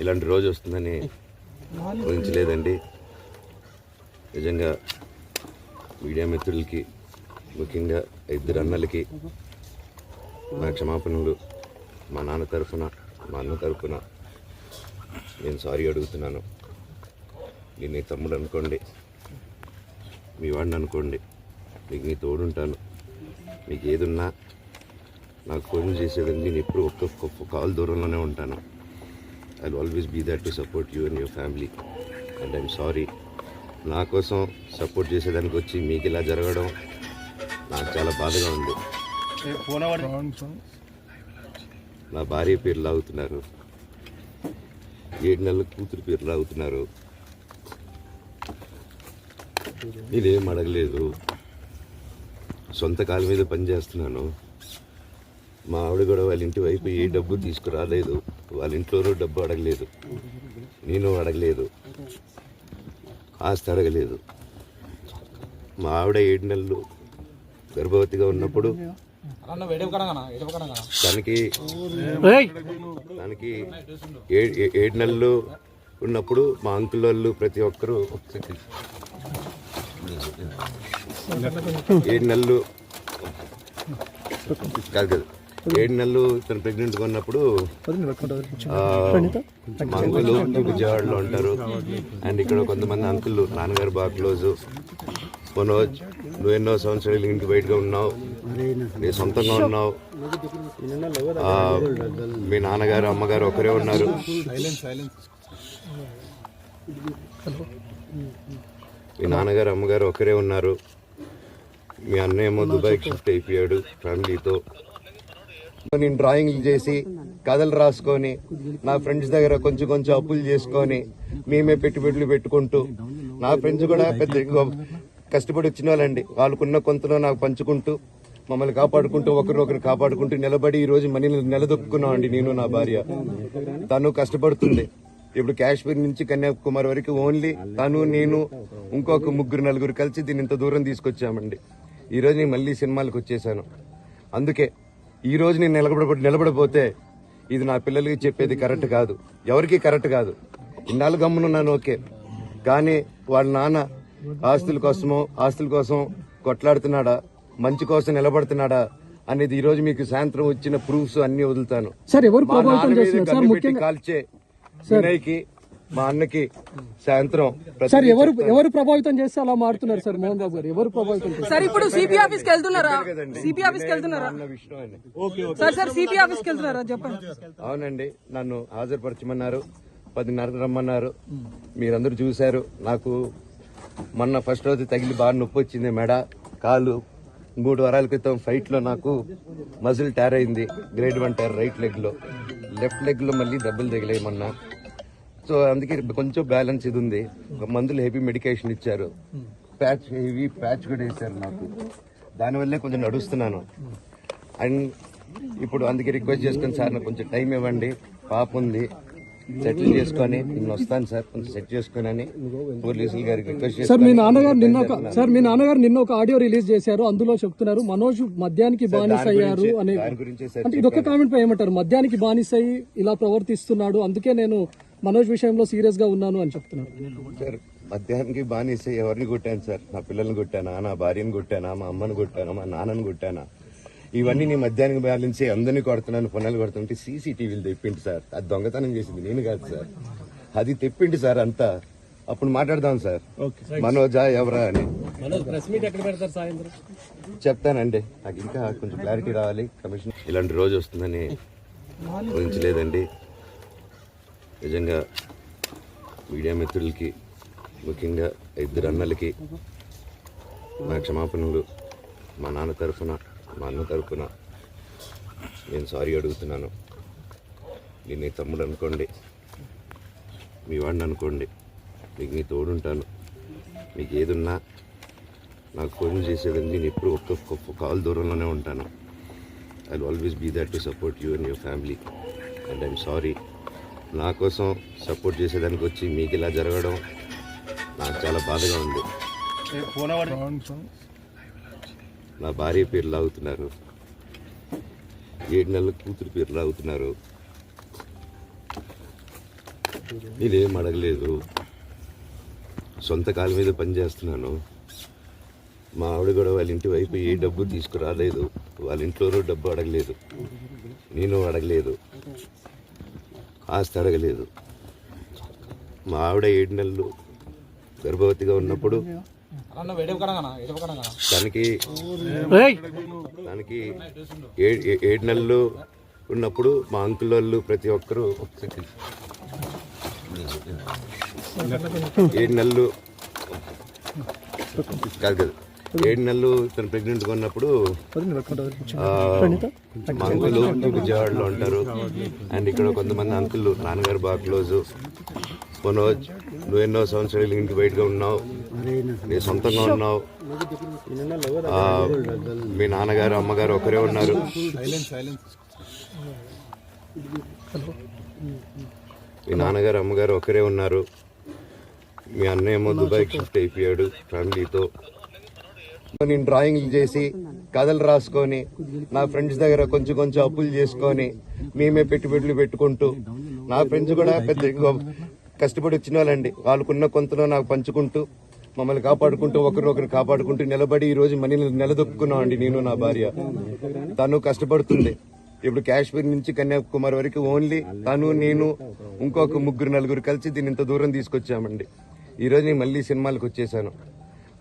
ఇలాంటి రోజు వస్తుందని ఊహించలేదండి. నిజంగా మీడియా మిత్రులకి, ముఖ్యంగా ఇద్దరు అన్నలకి నా క్షమాపణలు. మా నాన్న తరఫున, మా అన్న తరఫున నేను సారీ అడుగుతున్నాను. నేను నీ తమ్ముడు అనుకోండి, మీ వాడిని అనుకోండి, మీకు నీ తోడుంటాను. మీకు ఏదున్నా నాకు ఫోన్ చేసేదండి. నేను ఎప్పుడు ఒక్క కాల్ దూరంలోనే ఉంటాను. I will always be there to support you and your family. And I'm sorry, నా కోసం సపోర్ట్ చేసేదానికి వచ్చి మీకు ఇలా జరగడం నాకు చాలా బాధగా ఉంది. నా భార్య పేరు లాగుతున్నారు, 7 నెలల కూతురు పేరు లాగుతున్నారు. నేనేం అడగలేదు, సొంత కాళ్ళ మీద పనిచేస్తున్నాను. మా ఆవిడ కూడా వాళ్ళ ఇంటి వైపు ఏ డబ్బు తీసుకురాలేదు, వాళ్ళ ఇంట్లోనూ డబ్బు అడగలేదు, నేను అడగలేదు, ఆస్తి అడగలేదు. మా ఆవిడ 7 నెలలు గర్భవతిగా ఉన్నప్పుడు తనకి 7 నెలలు ఉన్నప్పుడు మా అంకుల్ వాళ్ళు ప్రతి ఒక్కరూ 7 నెలలు కాదు 7 నెలలు తను ప్రెగ్నెంట్గా ఉన్నప్పుడు మా అంకుల్ విజయవాడలో ఉంటారు. అండ్ ఇక్కడ కొంతమంది అంకుల్ నాన్నగారు బాగా క్లోజు. మనోజ్, నువ్వు ఎన్నో సంవత్సరాలు ఇంటి బయటగా ఉన్నావు, నీ సొంతంగా ఉన్నావు. మీ నాన్నగారు అమ్మగారు ఒకరే ఉన్నారు. మీ నాన్నగారు అమ్మగారు ఒకరే ఉన్నారు. మీ అన్నయ్య ఏమో దుబాయ్కి షిఫ్ట్ అయిపోయాడు ఫ్యామిలీతో. నేను డ్రాయింగ్లు చేసి కథలు రాసుకొని నా ఫ్రెండ్స్ దగ్గర కొంచెం కొంచెం అప్పులు చేసుకొని మేమే పెట్టుబడులు పెట్టుకుంటూ, నా ఫ్రెండ్స్ కూడా పెద్ద కష్టపడి వచ్చిన వాళ్ళండి. వాళ్ళకున్న కొంతలో నాకు పంచుకుంటూ, మమ్మల్ని కాపాడుకుంటూ, ఒకరినొకరు కాపాడుకుంటూ నిలబడి ఈరోజు మనీని నిలదొక్కున్నాం అండి. నేను నా భార్య, తను కష్టపడుతుంది. ఇప్పుడు కాశ్మీర్ నుంచి కన్యాకుమారి వరకు ఓన్లీ తను, నేను, ఇంకొక 3-4 కలిసి దీన్ని ఇంత దూరం తీసుకొచ్చామండి. ఈరోజు నేను మళ్ళీ సినిమాలకు వచ్చేసాను. అందుకే ఈరోజు నేను నిలబడపోతే ఇది నా పిల్లలకి చెప్పేది కరెక్ట్ కాదు, ఎవరికి కరెక్ట్ కాదు. ఇన్నాళ్ళు గమ్మునున్నాను ఓకే, కానీ వాళ్ళ నాన్న ఆస్తుల కోసం కొట్లాడుతున్నాడా, మంచి కోసం నిలబడుతున్నాడా అనేది ఈ రోజు మీకు సాయంత్రం వచ్చిన ప్రూఫ్స్ అన్ని వదులుతాను. కాల్చే వినయ్కి, మా అన్నకి సాయంత్రం ఎవరు ప్రభావితం చేస్తే అలా మారుతున్నారు సార్ మోహన్ బాబు గారు? ఎవరు ప్రభావితం చేస్తారు? ఇప్పుడు సిపి ఆఫీస్ కి వెళ్తున్నారా? సిపి ఆఫీస్ కి వెళ్తున్నారా? సార్ సిపి ఆఫీస్ కి వెళ్తున్నారా చెప్పండి. అవునండి, నన్ను హాజరుపరచమన్నారు, 10:30 రమ్మన్నారు. మీరందరూ చూశారు. నాకు మొన్న ఫస్ట్ రోజు తగిలి బాగా నొప్పి వచ్చింది, మెడ, కాలు. 3 వారాల క్రితం ఫైట్ లో నాకు మజిల్ టైర్ అయింది, గ్రేడ్ 1 టైర్ రైట్ లెగ్ లో. లెఫ్ట్ లెగ్ లో మళ్ళీ దెబ్బలు తగిలాయి మొన్న. సో అందుకే కొంచెం బ్యాలెన్స్ ఇది ఉంది. మందులు హెవీ మెడికేషన్ ఇచ్చారు, హెవీ ప్యాచ్ కూడా వేశారు నాకు. దానివల్లే కొంచెం నడుస్తున్నాను. అండ్ ఇప్పుడు అందుకే రిక్వెస్ట్ చేసుకుని, సార్ నాకు కొంచెం టైం ఇవ్వండి, పాప ఉంది, సెటిల్ చేసుకొని నేను వస్తాను సార్, కొంచెం సెట్ చేసుకుని అని పోలీసులు గారికి రిక్వెస్ట్ చేస్తాను. సార్ మీ నాన్నగారు నిన్న ఒక ఆడియో రిలీజ్ చేశారు, అందులో చెప్తున్నారు మనోజ్ మద్యానికి బానిస అయ్యారు అని. అంటే ఇదొక కామెంట్ పై ఏమంటారు? మద్యానికి బానిస అయ్యి ఇలా ప్రవర్తిస్తున్నాడు, అందుకే నేను మనోజ్ విషయంలో సీరియస్ గా ఉన్నాను అని చెప్తున్నారు. సార్ మద్యానికి బానిస ఎవరిని కొట్టాను సార్? నా పిల్లల్ని కొట్టానా, నా భార్యను కొట్టానా, మా అమ్మని కొట్టానా, మా నాన్నని కొట్టానా? ఇవన్నీ నీ మద్యానికి బ్యాలెన్స్ అందరినీ కొడుతున్నాను, పొన్నాలు కొడుతుంటే సీసీటీవీలు తెప్పిండి సార్. అది దొంగతనం చేసింది నేను కాదు సార్, అది తెప్పిండి సార్ అంతా. అప్పుడు మాట్లాడదాం సార్ మనోజా ఎవరా అని. చెప్తానండి, నాకు ఇంకా కొంచెం క్లారిటీ రావాలి. కమిషన్ ఇలాంటి రోజు వస్తుందని ఊహించలేదండి. నిజంగా మీడియా మిత్రులకి, ముఖ్యంగా ఇద్దరు అన్నలకి నా క్షమాపణలు. మా నాన్న తరఫున, మా అన్న తరఫున నేను సారీ అడుగుతున్నాను. నేను నీ తమ్ముడు అనుకోండి, మీ వాడిని అనుకోండి, మీకు నీ తోడుంటాను. మీకు ఏదున్నా నాకు ఫోన్ చేసేదండి. నేను ఎప్పుడు ఒక్క కాల్ దూరంలోనే ఉంటాను. I will always be there to support you and your family. And I'm sorry, నా కోసం సపోర్ట్ చేసేదానికి వచ్చి మీకు ఇలా జరగడం నాకు చాలా బాధగా ఉంది. నా భార్య పేరు లాగుతున్నారు, 7 నెలల కూతురు పేరు లాగుతున్నారు. నేనేం అడగలేదు, సొంత కాళ్ళ మీద పని చేస్తున్నాను. మా ఆవిడ కూడా వాళ్ళ ఇంటి వైపు ఏ డబ్బు తీసుకురాలేదు, వాళ్ళ ఇంట్లోనూ డబ్బు అడగలేదు, నేను అడగలేదు, ఆస్తి అడగలేదు. మా ఆవిడ 7 నెలలు గర్భవతిగా ఉన్నప్పుడు తనకి 7 నెలలు ఉన్నప్పుడు మా అంకుల్ వాళ్ళు ప్రతి ఒక్కరూ 7 నెలలు కాదు 7 నెలలు తను ప్రెగ్నెంట్గా ఉన్నప్పుడు మా అంకుల్ విజయవాడలో ఉంటారు. అండ్ ఇక్కడ కొంతమంది అంకుల్ నాన్నగారు బాగా క్లోజు. మనోజ్, నువ్వు ఎన్నో సంవత్సరాలు ఇంటికి బయటగా ఉన్నావు, నీ సొంతంగా ఉన్నావు. మీ నాన్నగారు అమ్మగారు ఒకరే ఉన్నారు. మీ నాన్నగారు అమ్మగారు ఒకరే ఉన్నారు. మీ అన్నయ్య ఏమో దుబాయ్కి షిఫ్ట్ అయిపోయాడు ఫ్యామిలీతో. నేను డ్రాయింగ్లు చేసి కథలు రాసుకొని నా ఫ్రెండ్స్ దగ్గర కొంచెం కొంచెం అప్పులు చేసుకొని మేమే పెట్టుబడులు పెట్టుకుంటూ, నా ఫ్రెండ్స్ కూడా పెద్ద కష్టపడి వచ్చిన వాళ్ళండి. వాళ్ళకున్న కొంతలో నాకు పంచుకుంటూ మమ్మల్ని కాపాడుకుంటూ ఒకరినొకరు కాపాడుకుంటూ నిలబడి ఈ రోజు మనీని నిలదొక్కున్నాం అండి. నేను నా భార్య, తను కష్టపడుతుంది. ఇప్పుడు కాశ్మీర్ నుంచి కన్యాకుమారి వరకు ఓన్లీ తను, నేను, ఇంకొక 3-4 కలిసి దీన్ని ఇంత దూరం తీసుకొచ్చామండి. ఈ రోజు నేను మళ్ళీ సినిమాలకు వచ్చేసాను.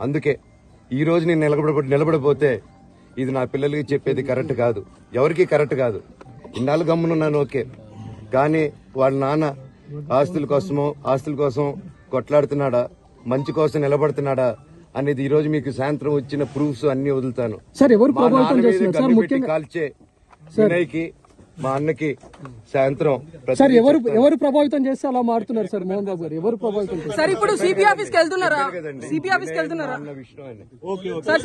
అందుకే ఈ రోజు నేను నిలబడపోతే ఇది నా పిల్లలకి చెప్పేది కరెక్ట్ కాదు, ఎవరికి కరెక్ట్ కాదు. ఇన్నాళ్ళు గమ్మునున్నాను ఓకే, కానీ వాళ్ళ నాన్న ఆస్తుల కోసం కొట్లాడుతున్నాడా, మంచి కోసం నిలబడుతున్నాడా అనేది ఈ రోజు మీకు సాయంత్రం వచ్చిన ప్రూఫ్స్ అన్ని వదులుతాను. సార్ ఎవరు మా నాన్న మీద గన్ను పెట్టి కాల్చే వినయ్కి, మా అన్నకి సాయంత్రం సార్ ఎవరు ప్రభావితం చేస్తే అలా మారుతున్నారు సార్ మోహన్ బాబు గారు? ఎవరు ప్రభావితం చేస్తారు సార్? ఇప్పుడు సిపి ఆఫీస్కి వెళ్తున్నారా? సిపి ఆఫీస్కి వెళ్తున్నారా అన్న విషయం అని.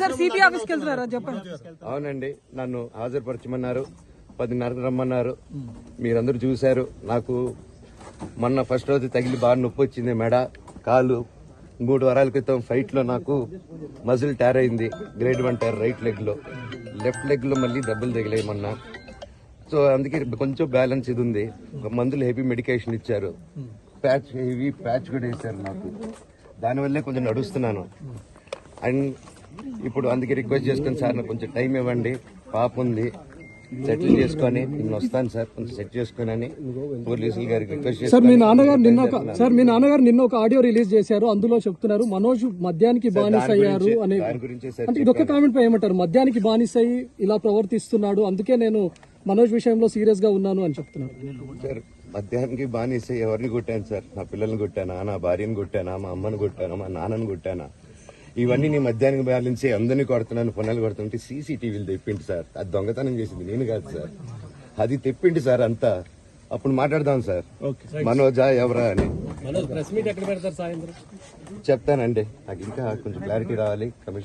సార్ సిపి ఆఫీస్కి వెళ్తున్నారా చెప్పండి. అవునండి, నన్ను హాజరుపరచమన్నారు, 10:30 రమ్మన్నారు. మీరందరూ చూశారు. నాకు మొన్న ఫస్ట్ రోజు తగిలి బాగా నొప్పి వచ్చింది, మెడ, కాలు. 3 వారాల క్రితం ఫైట్ లో నాకు మజిల్ టైర్ అయింది, గ్రేడ్ 1 టైర్ రైట్ లెగ్ లో. లెఫ్ట్ లెగ్ లో మళ్ళీ దెబ్బలు తగిలాయి మొన్న. సో అందుకే కొంచెం బ్యాలెన్స్ ఇది ఉంది. మందులు హెవీ మెడికేషన్ ఇచ్చారు, హెవీ ప్యాచ్ కూడా వేశారు నాకు. దానివల్లే కొంచెం నడుస్తున్నాను. అండ్ ఇప్పుడు అందుకే రిక్వెస్ట్ చేసుకుని సార్ నాకు కొంచెం టైం ఇవ్వండి, పాప ఉంది, సెటిల్ చేసుకొని నేను వస్తాను సార్, కొంచెం సెట్ చేసుకుని అని పోలీసులు గారికి రిక్వెస్ట్ చేస్తాను. సార్ మీ నాన్నగారు నిన్న ఒక ఆడియో రిలీజ్ చేశారు, అందులో చెప్తున్నారు మనోజ్ మద్యానికి బానిస అయ్యారు అని. దాని గురించే సార్ అంటే ఇదొక కామెంట్ పై ఏమంటారు? మద్యానికి బానిస అయ్యి ఇలా ప్రవర్తిస్తున్నాడు, అందుకే నేను మనోజ్ విషయంలో సీరియస్ గా ఉన్నాను అని చెప్తున్నారు. సార్ మద్యానికి బానిస ఎవరిని కొట్టాను సార్? నా పిల్లల్ని కొట్టానా, నా భార్యను కొట్టానా, మా అమ్మని కొట్టానా, మా నాన్నని కొట్టానా? ఇవన్నీ నీ మద్యానికి బ్యాలెన్స్ అందరినీ కొడుతున్నాను, పొన్నాలు కొడుతుంటే సీసీటీవీలు తెప్పిండి సార్. అది దొంగతనం చేసింది నేను కాదు సార్, అది తెప్పిండి సార్ అంతా. అప్పుడు మాట్లాడదాం సార్ మనోజా ఎవరా అని. చెప్తానండి, నాకు ఇంకా కొంచెం క్లారిటీ రావాలి. కమిషన్